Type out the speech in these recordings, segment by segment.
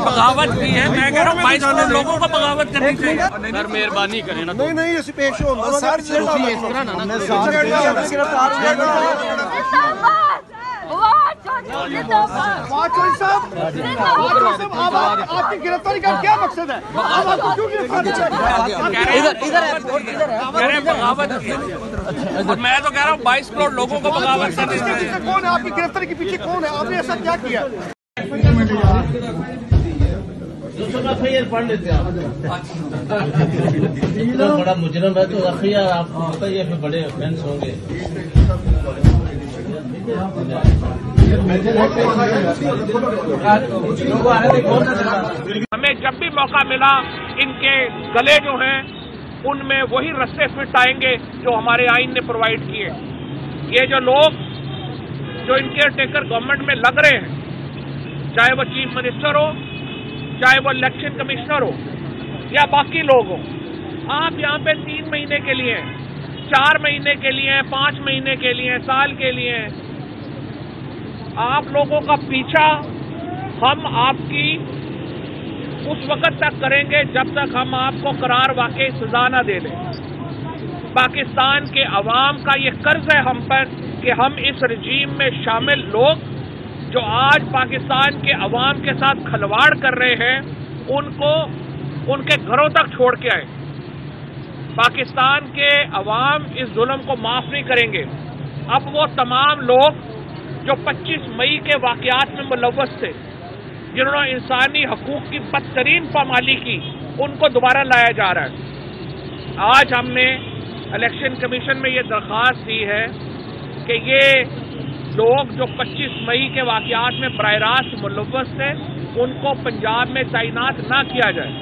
बगावत की है। मैं कह रहा हूँ 22 करोड़ लोगों को बगावत करनी चाहिए। सर मेहरबानी करें ना। नहीं इस पेश होगा सर आपकी गिरफ्तारी का क्या मकसद है? बगावत की। और मैं तो कह रहा हूँ 22 करोड़ लोगों को बगावत करनी चाहिए। कौन है आपकी गिरफ्तारी के पीछे? कौन है? आपने ऐसा क्या किया? पढ़ लेते आप बड़ा मुजरम है तो अखियार आपको पता ही है फिर बड़े ऑफेंस होंगे। हमें जब भी मौका मिला इनके गले जो हैं उनमें वही रस्से फिट आएंगे जो हमारे आइन ने प्रोवाइड किए। ये जो लोग जो इनके टेकर गवर्नमेंट में लग रहे हैं, चाहे वो चीफ मिनिस्टर हो, चाहे वो इलेक्शन कमिश्नर हो या बाकी लोग हो, आप यहाँ पे 3 महीने के लिए, 4 महीने के लिए, 5 महीने के लिए, साल के लिए, आप लोगों का पीछा हम आपकी उस वक्त तक करेंगे जब तक हम आपको करार वाकई सजा न दे दें। पाकिस्तान के अवाम का ये कर्ज है हम पर कि हम इस रजीम में शामिल लोग जो आज पाकिस्तान के अवाम के साथ खिलवाड़ कर रहे हैं उनको उनके घरों तक छोड़ के आए। पाकिस्तान के अवाम इस जुल्म को माफ नहीं करेंगे। अब वो तमाम लोग जो 25 मई के वाकयात में मुलव्वस थे, जिन्होंने इंसानी हकूक की बदतरीन पामाली की, उनको दोबारा लाया जा रहा है। आज हमने इलेक्शन कमीशन में ये दरख्वास्त दी है कि ये लोग जो 25 मई के वाकयात में बराह रास्त मुलव्वस थे उनको पंजाब में तैनात ना किया जाए।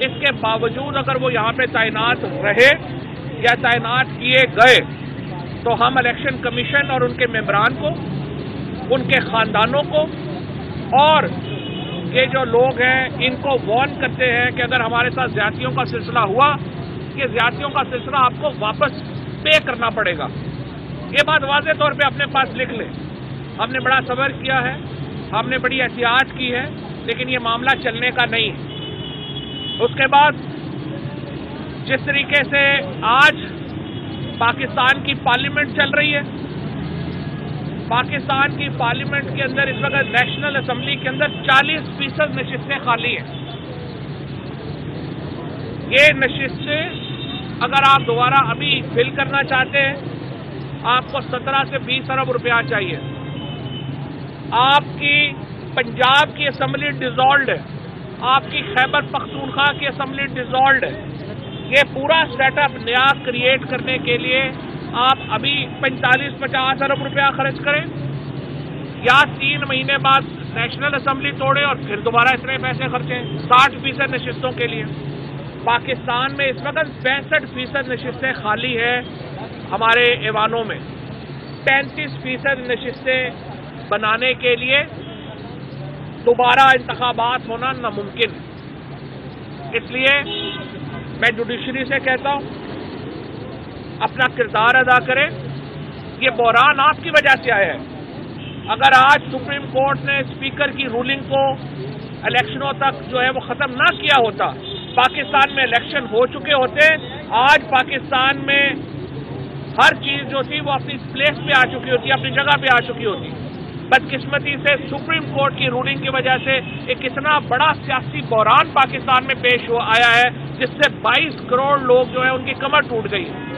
इसके बावजूद अगर वो यहाँ पे तैनात रहे या तैनात किए गए तो हम इलेक्शन कमीशन और उनके मेंबरान को, उनके खानदानों को और ये जो लोग हैं इनको वार्न करते हैं कि अगर हमारे साथ ज्यादतियों का सिलसिला हुआ, ये ज्यादतियों का सिलसिला आपको वापस पे करना पड़ेगा। ये बात वाज़ेह तौर पे अपने पास लिख लें। हमने बड़ा सब्र किया है, हमने बड़ी एहतियात की है, लेकिन ये मामला चलने का नहीं है। उसके बाद जिस तरीके से आज पाकिस्तान की पार्लियामेंट चल रही है, पाकिस्तान की पार्लियामेंट के अंदर इस वक्त नेशनल असेंबली के अंदर 40% नशिस्तें खाली हैं। ये नशिस्तें अगर आप दोबारा अभी फिल करना चाहते हैं आपको 17 से 20 अरब रुपया चाहिए। आपकी पंजाब की असेंबली डिसॉल्व्ड है, आपकी खैबर पख्तूनख्वा की असेंबली डिसॉल्व्ड है। ये पूरा सेटअप नया क्रिएट करने के लिए आप अभी 45-50 अरब रुपया खर्च करें या 3 महीने बाद नेशनल असेंबली तोड़ें और फिर दोबारा इतने पैसे खर्चें 60% नशिस्तों के लिए। पाकिस्तान में इस वक्त 65% नशिस्तें खाली है हमारे ऐवानों में। 35% नशिस्तें बनाने के लिए दोबारा इंतखाबात होना नामुमकिन है। इसलिए मैं जुडिशरी से कहता हूं अपना किरदार अदा करें। ये बहरान आपकी वजह से आया है। अगर आज सुप्रीम कोर्ट ने स्पीकर की रूलिंग को इलेक्शनों तक जो है वो खत्म ना किया होता, पाकिस्तान में इलेक्शन हो चुके होते, आज पाकिस्तान में हर चीज जो थी वो अपनी प्लेस पे आ चुकी होती, अपनी जगह पे आ चुकी होती। बदकिस्मती से सुप्रीम कोर्ट की रूलिंग की वजह से एक इतना बड़ा सियासी बहरान पाकिस्तान में पेश आया है जिससे 22 करोड़ लोग जो है उनकी कमर टूट गई है।